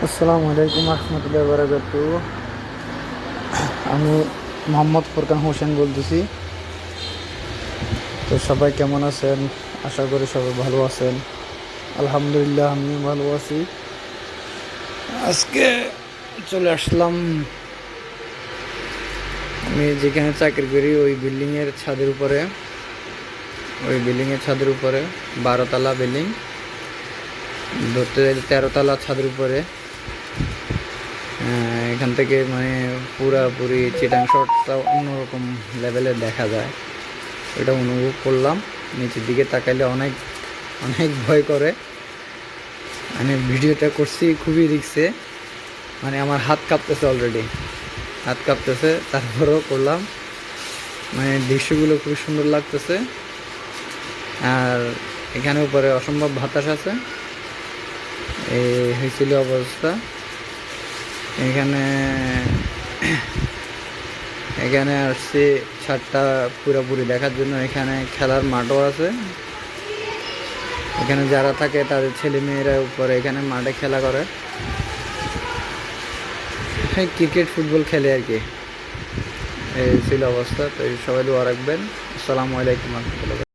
আসসালামু আলাইকুম রহমতুল্লাহ বারাকাতু। আমি মোহাম্মদ ফুরকান হোসেন বলতেছি। তো সবাই কেমন আছেন? আশা করি সবাই ভালো আছেন। আলহামদুলিল্লাহ আমিও ভালো আছি। আজকে চলে আসলাম আমি যেখানে চাকরি করি ওই বিল্ডিংয়ের ছাদের উপরে। ওই বিল্ডিংয়ের ছাদের উপরে 12তলা বিল্ডিং, ধরতে গেলে 13তলা ছাদের উপরে। এখান থেকে মানে পুরাপুরি চিটাং শহরটা অন্যরকম লেভেলে দেখা যায়, এটা অনুভব করলাম। নিচের দিকে তাকাইলে অনেক অনেক ভয় করে। মানে ভিডিওটা করছি খুবই রিস্কে, মানে আমার হাত কাঁপতেছে, অলরেডি হাত কাঁপতেছে, তারপরেও করলাম। মানে দৃশ্যগুলো খুবই সুন্দর লাগতেছে। আর এখানে উপরে অসম্ভব বাতাস আছে। এই হয়েছিল অবস্থা। এখানে এখানে আসছি ছাদটা পুরোপুরি দেখার জন্য। এখানে খেলার মাঠও আছে। এখানে যারা থাকে তাদের ছেলে মেয়েরা উপরে এখানে মাঠে খেলা করে, ক্রিকেট ফুটবল খেলে আর কি। এই ছিল অবস্থা। তো সবাই দোয়া রাখবেন। আসসালামু আলাইকুম রহমতুল্লাহ।